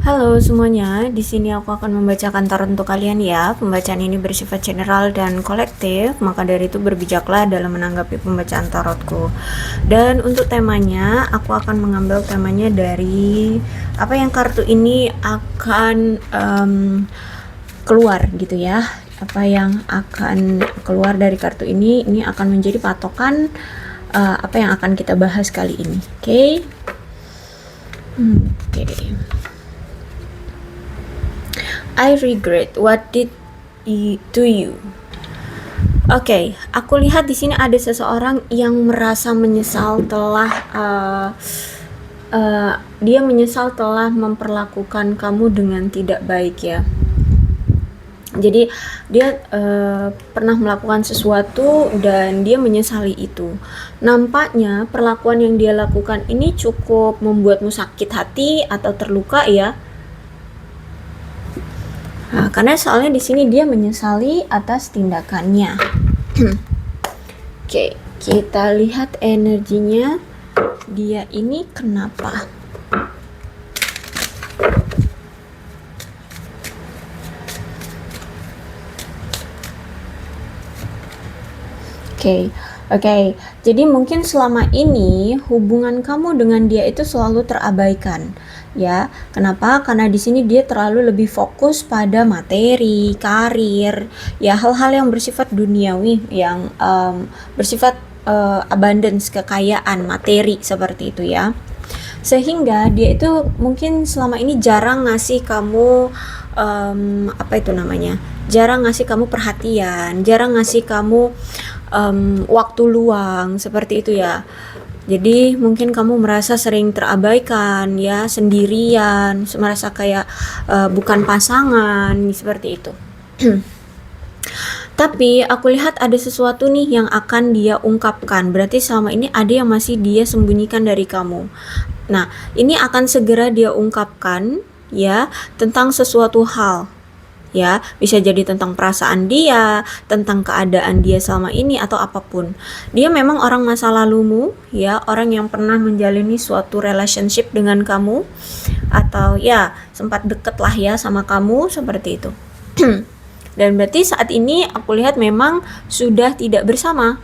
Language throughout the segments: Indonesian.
Halo semuanya, di sini aku akan membacakan tarot untuk kalian ya. Pembacaan ini bersifat general dan kolektif, maka dari itu berbijaklah dalam menanggapi pembacaan tarotku. Dan untuk temanya, aku akan mengambil temanya dari apa yang kartu ini akan keluar gitu ya. Apa yang akan keluar dari kartu ini akan menjadi patokan apa yang akan kita bahas kali ini. Oke? Oke. I regret what did to you. Oke, aku lihat di sini ada seseorang yang merasa menyesal telah dia menyesal telah memperlakukan kamu dengan tidak baik ya. Jadi dia pernah melakukan sesuatu dan dia menyesali itu. Nampaknya perlakuan yang dia lakukan ini cukup membuatmu sakit hati atau terluka ya. Nah, karena soalnya di sini dia menyesali atas tindakannya. Oke, kita lihat energinya dia ini kenapa. Oke. Jadi mungkin selama ini hubungan kamu dengan dia itu selalu terabaikan. Ya, kenapa? Karena di sini dia terlalu lebih fokus pada materi, karir, ya hal-hal yang bersifat duniawi, yang bersifat abundance, kekayaan, materi seperti itu ya. Sehingga dia itu mungkin selama ini jarang ngasih kamu apa itu namanya? Jarang ngasih kamu perhatian, jarang ngasih kamu waktu luang seperti itu ya. Jadi mungkin kamu merasa sering terabaikan ya, sendirian, merasa kayak bukan pasangan seperti itu. Tapi aku lihat ada sesuatu nih yang akan dia ungkapkan. Berarti selama ini ada yang masih dia sembunyikan dari kamu. Nah, ini akan segera dia ungkapkan ya tentang sesuatu hal. Ya, bisa jadi tentang perasaan dia, tentang keadaan dia selama ini atau apapun. Dia memang orang masa lalumu, ya, orang yang pernah menjalani suatu relationship dengan kamu atau ya sempat deket lah ya sama kamu seperti itu. Dan berarti saat ini aku lihat memang sudah tidak bersama.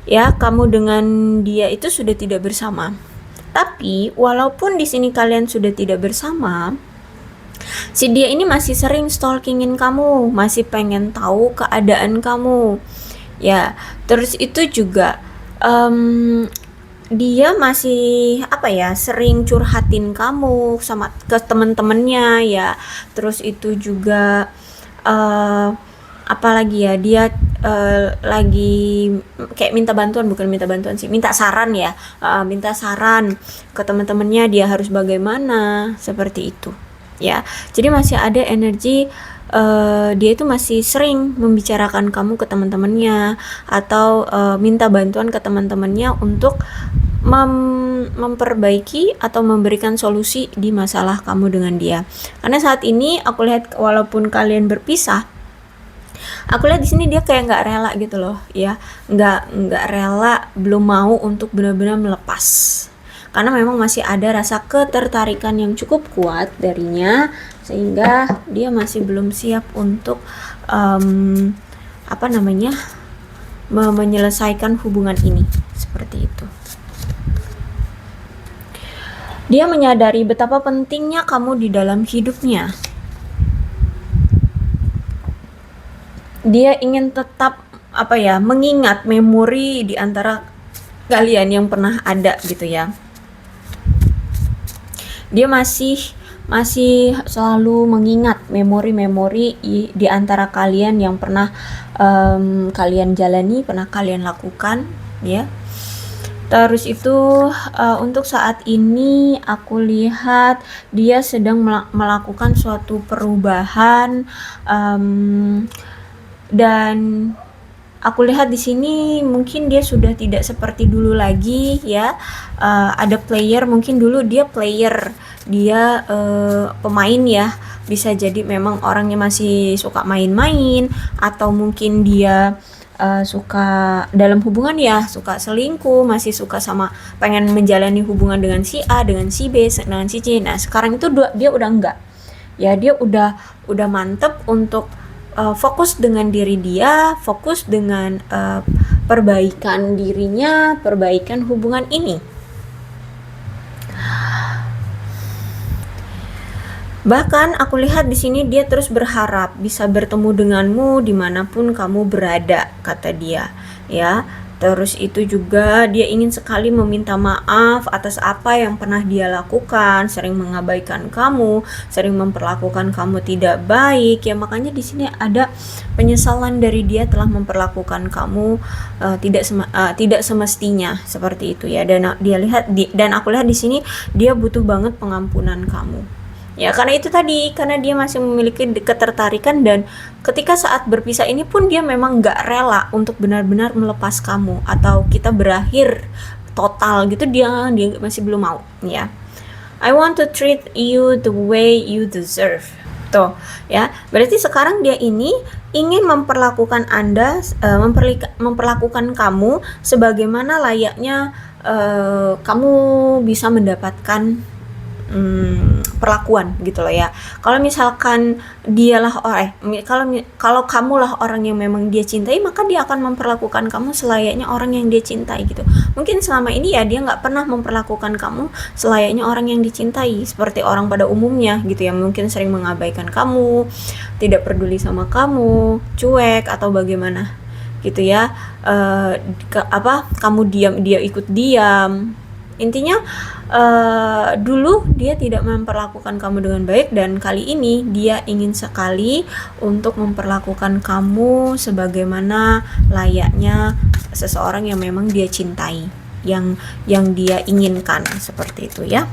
Ya, kamu dengan dia itu sudah tidak bersama. Tapi walaupun di sini kalian sudah tidak bersama, si dia ini masih sering stalkingin kamu, masih pengen tahu keadaan kamu. Ya, terus itu juga dia masih apa ya, sering curhatin kamu sama ke teman-temannya ya. Terus itu juga apalagi ya, dia lagi kayak minta bantuan, bukan minta bantuan sih, minta saran ya, minta saran ke teman-temannya dia harus bagaimana seperti itu ya. Jadi masih ada energi dia itu masih sering membicarakan kamu ke teman-temannya atau minta bantuan ke teman-temannya untuk memperbaiki atau memberikan solusi di masalah kamu dengan dia. Karena saat ini aku lihat walaupun kalian berpisah, aku lihat di sini dia kayak nggak rela gitu loh ya, nggak rela, belum mau untuk benar-benar melepas. Karena memang masih ada rasa ketertarikan yang cukup kuat darinya, sehingga dia masih belum siap untuk menyelesaikan hubungan ini seperti itu. Dia menyadari betapa pentingnya kamu di dalam hidupnya. Dia ingin tetap mengingat memori di antara kalian yang pernah ada gitu ya. Dia masih selalu mengingat memori-memori di antara kalian yang pernah kalian jalani, pernah kalian lakukan ya. Terus itu untuk saat ini aku lihat dia sedang melakukan suatu perubahan dan aku lihat di sini mungkin dia sudah tidak seperti dulu lagi ya. Ada player, mungkin dulu dia player, dia pemain ya, bisa jadi memang orangnya masih suka main-main, atau mungkin dia suka dalam hubungan ya suka selingkuh, masih suka sama pengen menjalani hubungan dengan si A, dengan si B, dengan si C. Nah sekarang itu dia udah enggak, ya dia udah mantep untuk fokus dengan diri dia, fokus dengan perbaikan dirinya, perbaikan hubungan ini. Bahkan aku lihat di sini dia terus berharap bisa bertemu denganmu dimanapun kamu berada, kata dia. Ya, terus itu juga dia ingin sekali meminta maaf atas apa yang pernah dia lakukan, sering mengabaikan kamu, sering memperlakukan kamu tidak baik. Ya makanya di sini ada penyesalan dari dia telah memperlakukan kamu tidak semestinya seperti itu ya. Dan aku lihat di sini dia butuh banget pengampunan kamu. Ya karena itu tadi, karena dia masih memiliki ketertarikan, dan ketika saat berpisah ini pun dia memang gak rela untuk benar-benar melepas kamu atau kita berakhir total gitu, dia masih belum mau ya. I want to treat you the way you deserve. Tuh ya, berarti sekarang dia ini ingin memperlakukan Anda, memperlakukan kamu sebagaimana layaknya kamu bisa mendapatkan perlakuan gitu loh ya. Kalau misalkan dialah kalau kamulah orang yang memang dia cintai, maka dia akan memperlakukan kamu selayaknya orang yang dia cintai gitu. Mungkin selama ini ya dia nggak pernah memperlakukan kamu selayaknya orang yang dicintai, seperti orang pada umumnya gitu ya. Mungkin sering mengabaikan kamu, tidak peduli sama kamu, cuek atau bagaimana gitu ya. Kamu diam, dia ikut diam. Intinya dulu dia tidak memperlakukan kamu dengan baik, dan kali ini dia ingin sekali untuk memperlakukan kamu sebagaimana layaknya seseorang yang memang dia cintai, yang dia inginkan, seperti itu ya.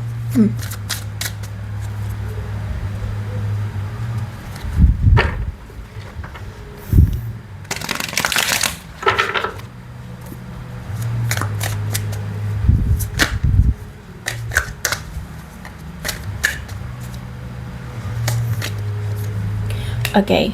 Oke.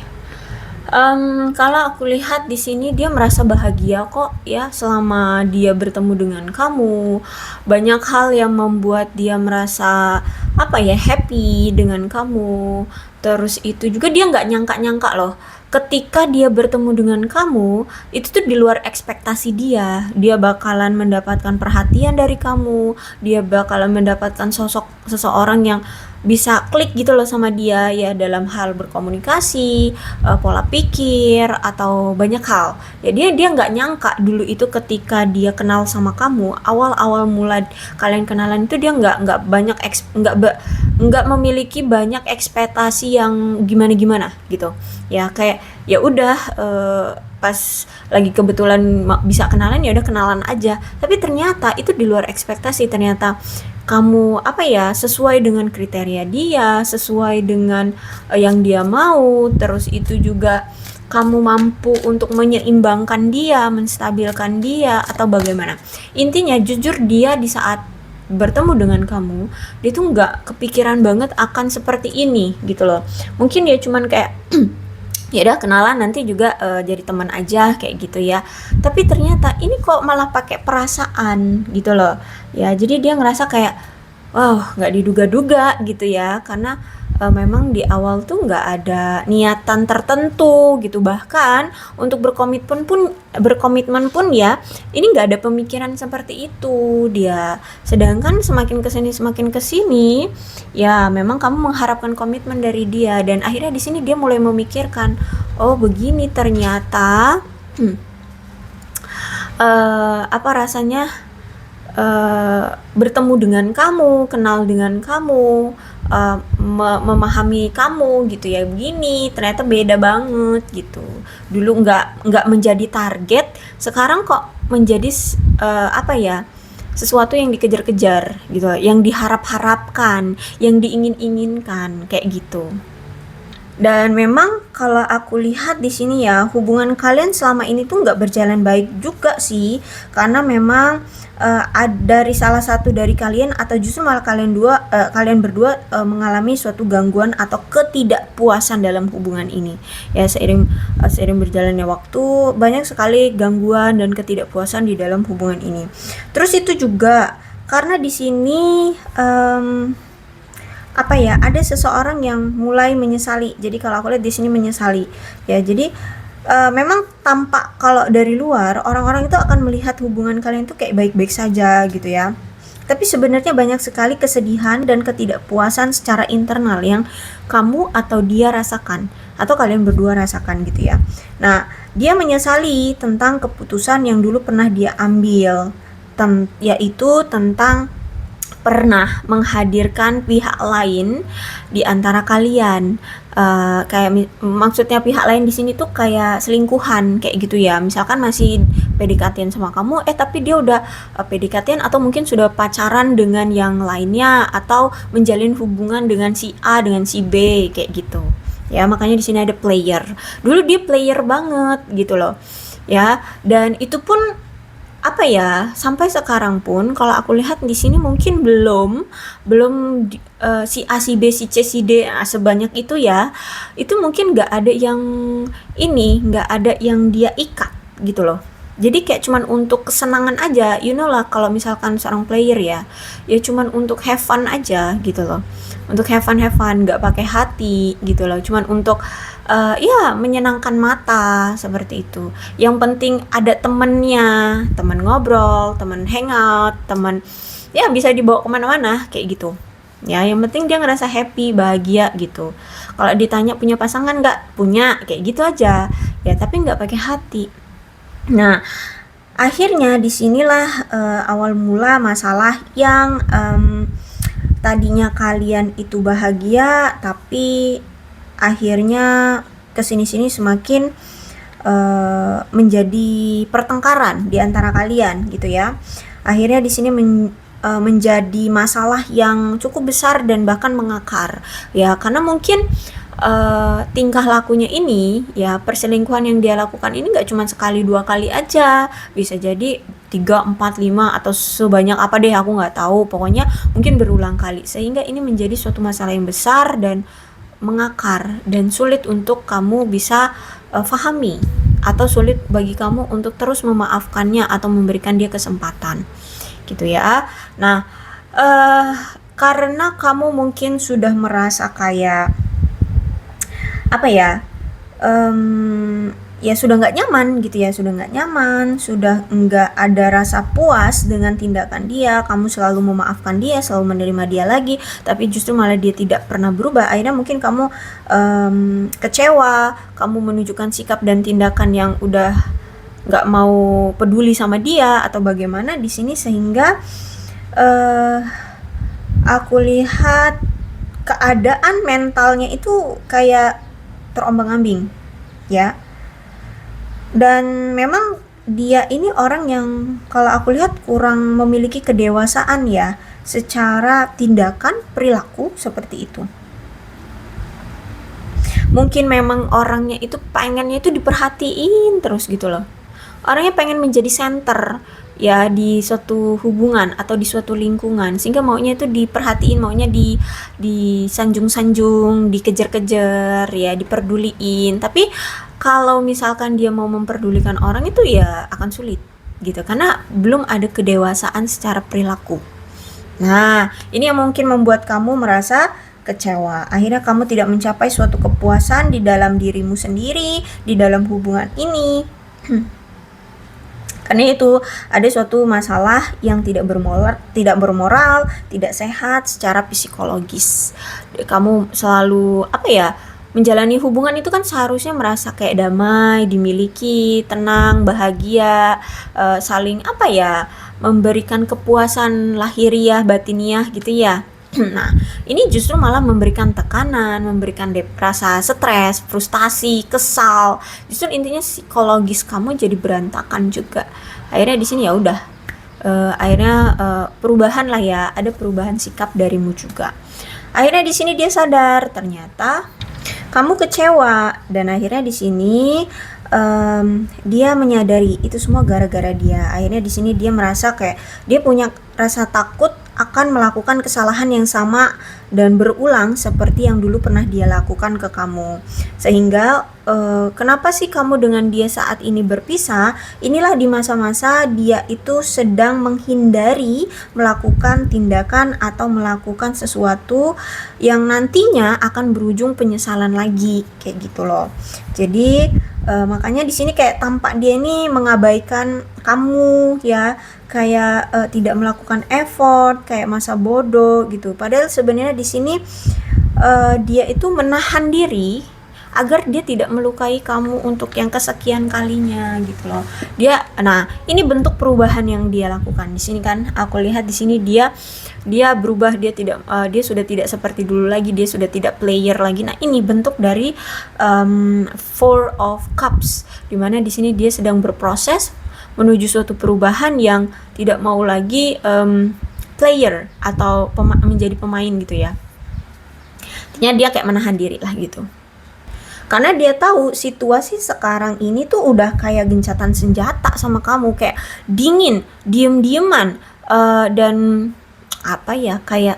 Kalau aku lihat di sini dia merasa bahagia kok ya selama dia bertemu dengan kamu. Banyak hal yang membuat dia merasa happy dengan kamu. Terus itu juga dia nggak nyangka loh. Ketika dia bertemu dengan kamu, itu tuh di luar ekspektasi dia. Dia bakalan mendapatkan perhatian dari kamu. Dia bakalan mendapatkan sosok seseorang yang bisa klik gitu loh sama dia ya, dalam hal berkomunikasi, pola pikir atau banyak hal. Ya dia nggak nyangka dulu itu ketika dia kenal sama kamu, awal mula kalian kenalan itu dia nggak memiliki banyak ekspektasi yang gimana gitu. Ya kayak ya udah pas lagi kebetulan bisa kenalan ya udah kenalan aja. Tapi ternyata itu di luar ekspektasi. Ternyata kamu sesuai dengan kriteria dia, sesuai dengan yang dia mau. Terus itu juga kamu mampu untuk menyeimbangkan dia, menstabilkan dia atau bagaimana. Intinya jujur dia di saat bertemu dengan kamu, dia tuh nggak kepikiran banget akan seperti ini gitu loh. Mungkin dia cuman kayak ya udah kenalan nanti juga jadi teman aja kayak gitu ya. Tapi ternyata ini kok malah pakai perasaan gitu loh. Ya jadi dia ngerasa kayak wow, nggak diduga-duga gitu ya, karena memang di awal tuh nggak ada niatan tertentu gitu. Bahkan untuk berkomitmen pun ya ini nggak ada pemikiran seperti itu dia. Sedangkan semakin kesini ya memang kamu mengharapkan komitmen dari dia, dan akhirnya di sini dia mulai memikirkan, oh begini ternyata rasanya bertemu dengan kamu, kenal dengan kamu, memahami kamu gitu ya. Begini ternyata beda banget gitu. Dulu nggak menjadi target, sekarang kok menjadi sesuatu yang dikejar-kejar gitu, yang diharap-harapkan, yang diingin-inginkan kayak gitu. Dan memang kalau aku lihat di sini ya, hubungan kalian selama ini tuh nggak berjalan baik juga sih, karena memang dari salah satu dari kalian atau justru malah kalian berdua mengalami suatu gangguan atau ketidakpuasan dalam hubungan ini. Ya seiring berjalannya waktu banyak sekali gangguan dan ketidakpuasan di dalam hubungan ini. Terus itu juga karena di sini apa ya, ada seseorang yang mulai menyesali. Jadi kalau aku lihat di sini menyesali ya. Jadi memang tampak kalau dari luar orang-orang itu akan melihat hubungan kalian itu kayak baik-baik saja gitu ya, tapi sebenarnya banyak sekali kesedihan dan ketidakpuasan secara internal yang kamu atau dia rasakan atau kalian berdua rasakan gitu ya. Nah, dia menyesali tentang keputusan yang dulu pernah dia ambil, yaitu tentang pernah menghadirkan pihak lain di antara kalian. Maksudnya pihak lain di sini tuh kayak selingkuhan kayak gitu ya. Misalkan masih PDKT sama kamu, tapi dia udah PDKT atau mungkin sudah pacaran dengan yang lainnya atau menjalin hubungan dengan si A dengan si B kayak gitu. Ya, makanya di sini ada player. Dulu dia player banget gitu loh. Ya, dan itu pun apa ya, sampai sekarang pun kalau aku lihat di sini mungkin belum si A si B si C si D sebanyak itu ya, itu mungkin nggak ada yang nggak ada yang dia ikat gitu loh. Jadi kayak cuman untuk kesenangan aja, lah kalau misalkan seorang player ya cuman untuk have fun aja gitu loh, untuk have fun nggak pakai hati gitu loh, cuman untuk ya menyenangkan mata seperti itu. Yang penting ada temennya, teman ngobrol, teman hangout, teman ya bisa dibawa kemana-mana kayak gitu. Ya, yang penting dia ngerasa happy, bahagia gitu. Kalau ditanya punya pasangan nggak? Punya, kayak gitu aja. Ya, tapi nggak pakai hati. Nah, akhirnya disinilah awal mula masalah yang tadinya kalian itu bahagia, tapi akhirnya kesini-sini semakin menjadi pertengkaran di antara kalian gitu ya. Akhirnya di sini menjadi masalah yang cukup besar dan bahkan mengakar ya, karena mungkin tingkah lakunya ini ya, perselingkuhan yang dia lakukan ini nggak cuma sekali dua kali aja, bisa jadi 3, 4, 5 atau sebanyak apa deh, aku nggak tahu, pokoknya mungkin berulang kali, sehingga ini menjadi suatu masalah yang besar dan mengakar dan sulit untuk kamu bisa fahami, atau sulit bagi kamu untuk terus memaafkannya atau memberikan dia kesempatan gitu ya. Nah, karena kamu mungkin sudah merasa kayak apa ya, ya sudah nggak nyaman gitu ya, sudah nggak ada rasa puas dengan tindakan dia, kamu selalu memaafkan dia, selalu menerima dia lagi, tapi justru malah dia tidak pernah berubah. Akhirnya mungkin kamu kecewa, kamu menunjukkan sikap dan tindakan yang udah nggak mau peduli sama dia atau bagaimana di sini, sehingga aku lihat keadaan mentalnya itu kayak terombang-ambing ya. Dan memang dia ini orang yang kalau aku lihat kurang memiliki kedewasaan ya, secara tindakan, perilaku seperti itu. Mungkin memang orangnya itu pengennya itu diperhatiin terus gitu loh. Orangnya pengen menjadi center ya di suatu hubungan atau di suatu lingkungan, sehingga maunya itu diperhatiin, maunya disanjung-sanjung, dikejar-kejar ya, diperduliin. Tapi kalau misalkan dia mau memperdulikan orang itu ya akan sulit gitu, karena belum ada kedewasaan secara perilaku. Nah, ini yang mungkin membuat kamu merasa kecewa. Akhirnya kamu tidak mencapai suatu kepuasan di dalam dirimu sendiri, di dalam hubungan ini. Karena itu ada suatu masalah yang tidak bermoral, tidak sehat secara psikologis. Kamu selalu menjalani hubungan itu kan seharusnya merasa kayak damai, dimiliki, tenang, bahagia, saling memberikan kepuasan lahiriah, batiniah gitu ya. Nah, ini justru malah memberikan tekanan, memberikan rasa stres, frustasi, kesal. Justru intinya psikologis kamu jadi berantakan juga. Akhirnya di sini ya udah, perubahan lah ya, ada perubahan sikap darimu juga. Akhirnya di sini dia sadar ternyata kamu kecewa, dan akhirnya di sini dia menyadari itu semua gara-gara dia. Akhirnya di sini dia merasa kayak dia punya rasa takut akan melakukan kesalahan yang sama dan berulang seperti yang dulu pernah dia lakukan ke kamu. Sehingga kenapa sih kamu dengan dia saat ini berpisah? Inilah di masa-masa dia itu sedang menghindari melakukan tindakan atau melakukan sesuatu yang nantinya akan berujung penyesalan lagi, kayak gitu loh. Jadi makanya di sini kayak tampak dia ini mengabaikan kamu ya, kayak tidak melakukan effort, kayak masa bodoh gitu. Padahal sebenarnya di sini dia itu menahan diri agar dia tidak melukai kamu untuk yang kesekian kalinya gitu loh. Nah, ini bentuk perubahan yang dia lakukan. Di sini kan aku lihat di sini dia berubah, dia sudah tidak seperti dulu lagi, dia sudah tidak player lagi. Nah, ini bentuk dari Four of Cups, dimana di sini dia sedang berproses menuju suatu perubahan yang tidak mau lagi player atau menjadi pemain gitu ya. Artinya dia kayak menahan diri lah gitu. Karena dia tahu situasi sekarang ini tuh udah kayak gencatan senjata sama kamu, kayak dingin, diem-dieman, dan apa ya, kayak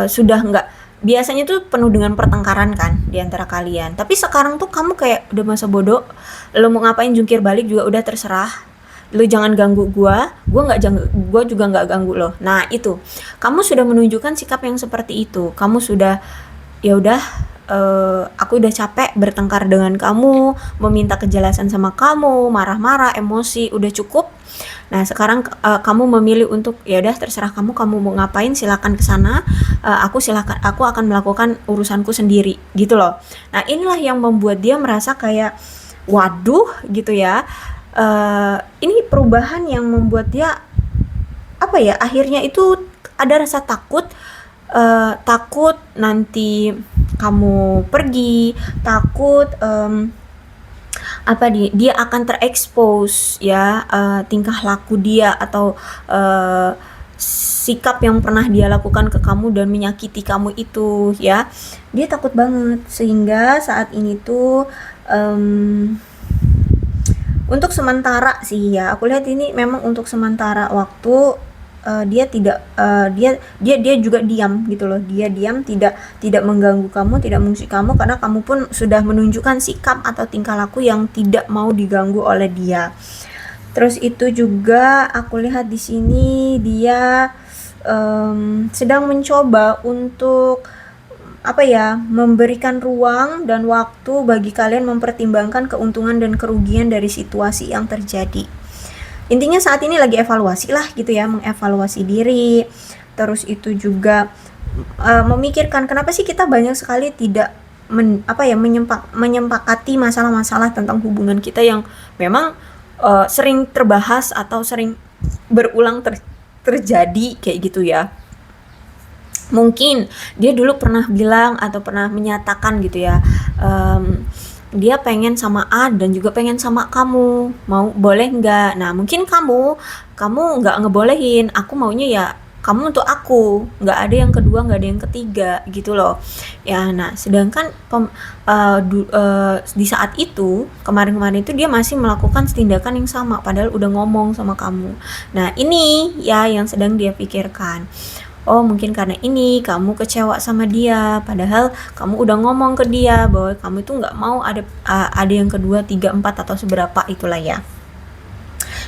sudah nggak, biasanya tuh penuh dengan pertengkaran kan di antara kalian. Tapi sekarang tuh kamu kayak udah masa bodoh, lo mau ngapain jungkir balik juga udah terserah. Lo jangan ganggu gua juga nggak ganggu lo. Nah itu, kamu sudah menunjukkan sikap yang seperti itu. Kamu sudah, ya udah, aku udah capek bertengkar dengan kamu, meminta kejelasan sama kamu, marah-marah, emosi, udah cukup. Nah sekarang kamu memilih untuk ya udah terserah kamu mau ngapain, silakan kesana, aku akan melakukan urusanku sendiri gitu loh. Nah inilah yang membuat dia merasa kayak waduh gitu ya. Ini perubahan yang membuat dia apa ya, akhirnya itu ada rasa takut nanti kamu pergi, takut dia akan terekspos ya, tingkah laku dia atau sikap yang pernah dia lakukan ke kamu dan menyakiti kamu itu ya. Dia takut banget, sehingga saat ini tuh untuk sementara sih ya, aku lihat ini memang untuk sementara waktu dia tidak dia juga diam gitu loh. Dia diam, tidak mengganggu kamu, tidak mengusik kamu, karena kamu pun sudah menunjukkan sikap atau tingkah laku yang tidak mau diganggu oleh dia. Terus itu juga aku lihat di sini dia sedang mencoba untuk memberikan ruang dan waktu bagi kalian mempertimbangkan keuntungan dan kerugian dari situasi yang terjadi. Intinya saat ini lagi evaluasi lah gitu ya, mengevaluasi diri. Terus itu juga memikirkan kenapa sih kita banyak sekali tidak menyempakati masalah-masalah tentang hubungan kita yang memang sering terbahas atau sering berulang terjadi kayak gitu ya. Mungkin dia dulu pernah bilang atau pernah menyatakan gitu ya, dia pengen sama A dan juga pengen sama kamu, mau boleh nggak? Nah mungkin kamu nggak ngebolehin, aku maunya ya kamu untuk aku, nggak ada yang kedua, nggak ada yang ketiga gitu loh ya. Nah sedangkan di saat itu kemarin-kemarin itu dia masih melakukan tindakan yang sama padahal udah ngomong sama kamu. Nah ini ya yang sedang dia pikirkan. Oh mungkin karena ini kamu kecewa sama dia, padahal kamu udah ngomong ke dia bahwa kamu itu nggak mau ada yang kedua, 3, 4 atau seberapa itulah ya.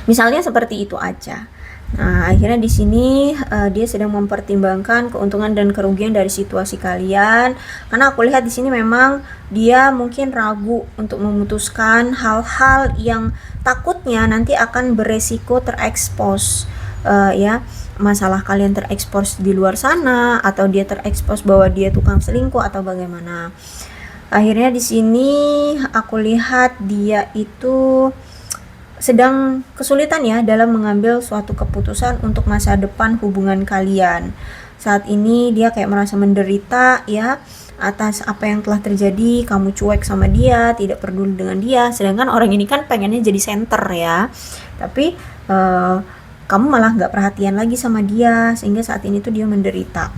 Misalnya seperti itu aja. Nah akhirnya di sini dia sedang mempertimbangkan keuntungan dan kerugian dari situasi kalian, karena aku lihat di sini memang dia mungkin ragu untuk memutuskan hal-hal yang takutnya nanti akan beresiko terekspos ya. Masalah kalian terekspos di luar sana, atau dia terekspos bahwa dia tukang selingkuh atau bagaimana. Akhirnya di sini aku lihat dia itu sedang kesulitan ya dalam mengambil suatu keputusan untuk masa depan hubungan kalian. Saat ini dia kayak merasa menderita ya atas apa yang telah terjadi. Kamu cuek sama dia, tidak peduli dengan dia, sedangkan orang ini kan pengennya jadi center ya, tapi kamu malah nggak perhatian lagi sama dia, sehingga saat ini tuh dia menderita.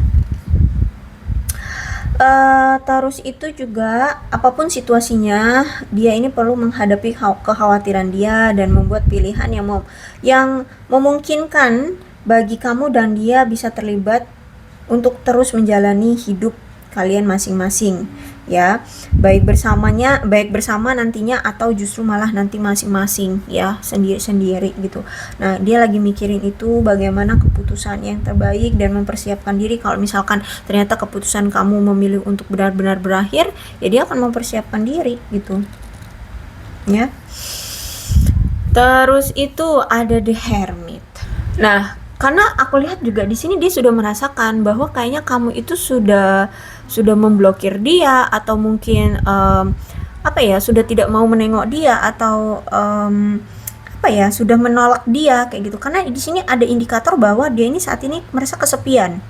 Terus itu juga apapun situasinya, dia ini perlu menghadapi kekhawatiran dia dan membuat pilihan yang memungkinkan bagi kamu dan dia bisa terlibat untuk terus menjalani hidup kalian masing-masing, ya, baik bersama nantinya atau justru malah nanti masing-masing, ya, sendiri-sendiri gitu. Nah, dia lagi mikirin itu bagaimana keputusan yang terbaik dan mempersiapkan diri kalau misalkan ternyata keputusan kamu memilih untuk benar-benar berakhir, ya dia akan mempersiapkan diri gitu, ya. Terus itu ada The Hermit. Nah, karena aku lihat juga di sini dia sudah merasakan bahwa kayaknya kamu itu sudah memblokir dia atau mungkin apa ya, sudah tidak mau menengok dia atau apa ya, sudah menolak dia kayak gitu. Karena di sini ada indikator bahwa dia ini saat ini merasa kesepian,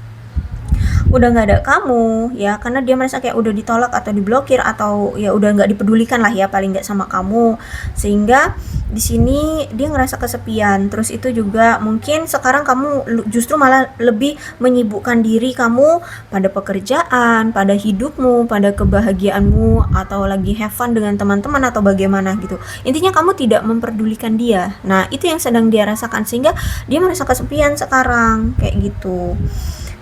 udah nggak ada kamu, ya, karena dia merasa kayak udah ditolak atau diblokir atau ya udah nggak dipedulikan lah ya, paling nggak sama kamu, sehingga di sini dia ngerasa kesepian. Terus itu juga mungkin sekarang kamu justru malah lebih menyibukkan diri kamu pada pekerjaan, pada hidupmu, pada kebahagiaanmu, atau lagi have fun dengan teman-teman atau bagaimana gitu. Intinya kamu tidak memperdulikan dia. Nah, itu yang sedang dia rasakan sehingga dia merasa kesepian sekarang kayak gitu.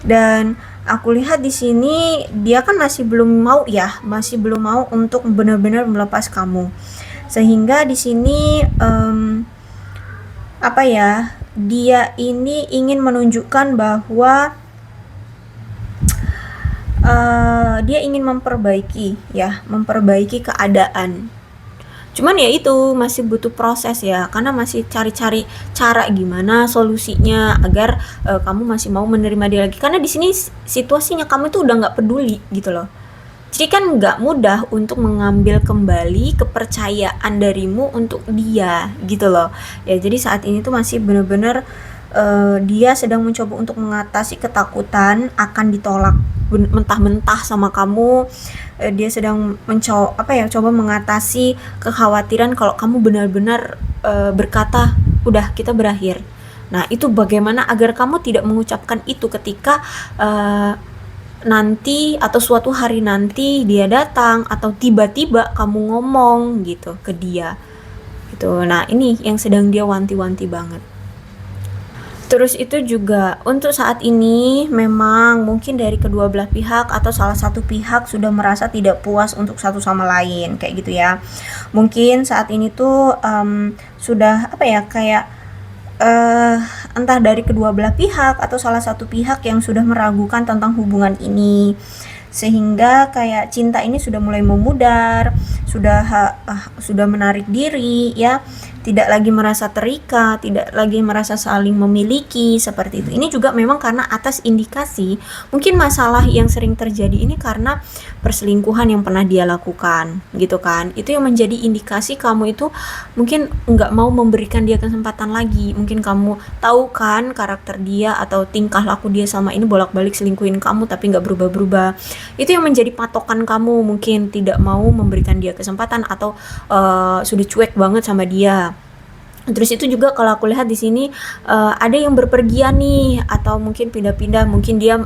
Dan aku lihat di sini dia kan masih belum mau untuk benar-benar melepas kamu. Sehingga di sini apa ya? Dia ini ingin menunjukkan bahwa dia ingin memperbaiki keadaan. Cuman ya itu masih butuh proses ya, karena masih cari-cari cara gimana solusinya agar kamu masih mau menerima dia lagi. Karena di sini situasinya kamu itu udah nggak peduli gitu loh. Jadi kan nggak mudah untuk mengambil kembali kepercayaan darimu untuk dia gitu loh. Ya jadi saat ini tuh masih bener-bener dia sedang mencoba untuk mengatasi ketakutan akan ditolak mentah-mentah sama kamu. Dia sedang coba mengatasi kekhawatiran kalau kamu benar-benar berkata udah kita berakhir. Nah, itu bagaimana agar kamu tidak mengucapkan itu ketika nanti atau suatu hari nanti dia datang atau tiba-tiba kamu ngomong gitu ke dia gitu. Nah, ini yang sedang dia wanti-wanti banget. Terus itu juga untuk saat ini memang mungkin dari kedua belah pihak atau salah satu pihak sudah merasa tidak puas untuk satu sama lain kayak gitu ya. Mungkin saat ini tuh sudah kayak entah dari kedua belah pihak atau salah satu pihak yang sudah meragukan tentang hubungan ini, sehingga kayak cinta ini sudah mulai memudar, sudah menarik diri ya, tidak lagi merasa terikat, tidak lagi merasa saling memiliki seperti itu. Ini juga memang karena atas indikasi mungkin masalah yang sering terjadi ini karena perselingkuhan yang pernah dia lakukan gitu kan. Itu yang menjadi indikasi kamu itu mungkin nggak mau memberikan dia kesempatan lagi. Mungkin kamu tahu kan karakter dia atau tingkah laku dia sama ini bolak-balik selingkuhin kamu tapi nggak berubah-berubah. Itu yang menjadi patokan kamu, mungkin tidak mau memberikan dia kesempatan atau sudah cuek banget sama dia. Terus itu juga kalau aku lihat di sini ada yang berpergian nih atau mungkin pindah-pindah, mungkin dia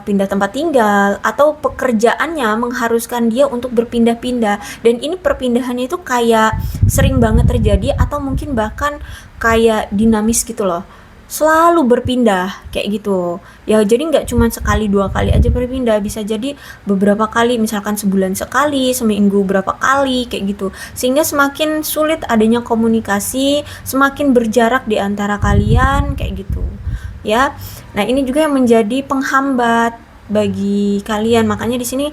pindah tempat tinggal atau pekerjaannya mengharuskan dia untuk berpindah-pindah, dan ini perpindahannya itu kayak sering banget terjadi atau mungkin bahkan kayak dinamis gitu loh, selalu berpindah kayak gitu ya. Jadi nggak cuma sekali dua kali aja berpindah, bisa jadi beberapa kali, misalkan sebulan sekali, seminggu berapa kali kayak gitu, sehingga semakin sulit adanya komunikasi, semakin berjarak di antara kalian kayak gitu ya. Nah, ini juga yang menjadi penghambat bagi kalian. Makanya di sini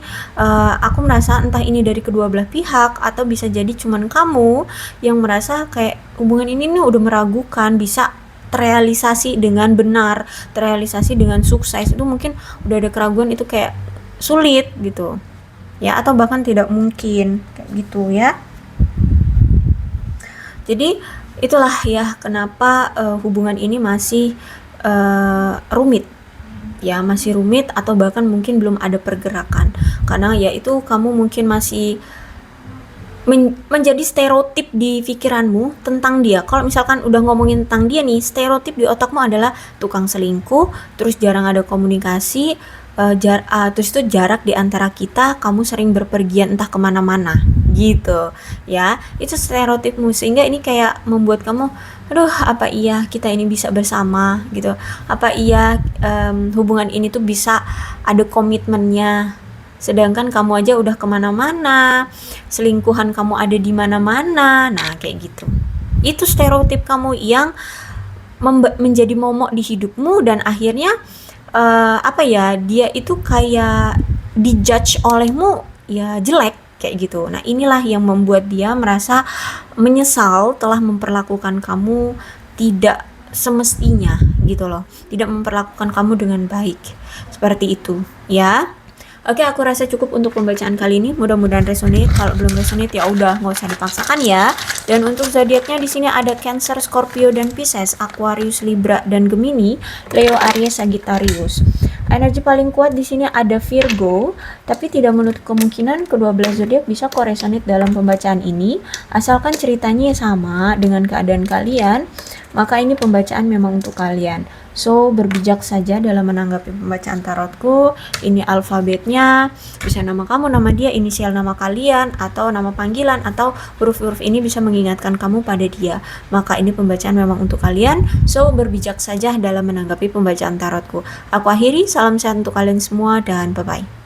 aku merasa entah ini dari kedua belah pihak atau bisa jadi cuman kamu yang merasa kayak hubungan ini nih udah meragukan bisa terrealisasi dengan benar, terrealisasi dengan sukses. Itu mungkin udah ada keraguan, itu kayak sulit gitu ya, atau bahkan tidak mungkin kayak gitu ya. Jadi itulah ya kenapa hubungan ini masih rumit ya, masih rumit atau bahkan mungkin belum ada pergerakan, karena ya itu kamu mungkin masih menjadi stereotip di pikiranmu tentang dia. Kalau misalkan udah ngomongin tentang dia nih, stereotip di otakmu adalah tukang selingkuh, terus jarang ada komunikasi, terus itu jarak di antara kita, kamu sering berpergian entah kemana-mana gitu ya. Itu stereotipmu, sehingga ini kayak membuat kamu, aduh apa iya kita ini bisa bersama gitu, apa iya hubungan ini tuh bisa ada komitmennya, sedangkan kamu aja udah kemana-mana, selingkuhan kamu ada di mana-mana. Nah kayak gitu, itu stereotip kamu yang menjadi momok di hidupmu, dan akhirnya apa ya, dia itu kayak dijudge olehmu ya jelek kayak gitu. Nah inilah yang membuat dia merasa menyesal telah memperlakukan kamu tidak semestinya gitu loh, tidak memperlakukan kamu dengan baik, seperti itu ya. Oke, aku rasa cukup untuk pembacaan kali ini. Mudah-mudahan resonate. Kalau belum resonate ya udah, nggak usah dipaksakan ya. Dan untuk zodiaknya di sini ada Cancer, Scorpio dan Pisces, Aquarius, Libra dan Gemini, Leo, Aries, Sagittarius. Energi paling kuat di sini ada Virgo, tapi tidak menutup kemungkinan kedua belah zodiak bisa koresonate dalam pembacaan ini, asalkan ceritanya sama dengan keadaan kalian, maka ini pembacaan memang untuk kalian. So, berbijak saja dalam menanggapi pembacaan tarotku. Ini alfabetnya, bisa nama kamu, nama dia, inisial nama kalian, atau nama panggilan, atau huruf-huruf ini bisa mengingatkan kamu pada dia. Maka ini pembacaan memang untuk kalian. So, berbijak saja dalam menanggapi pembacaan tarotku. Aku akhiri, salam sehat untuk kalian semua, dan bye-bye.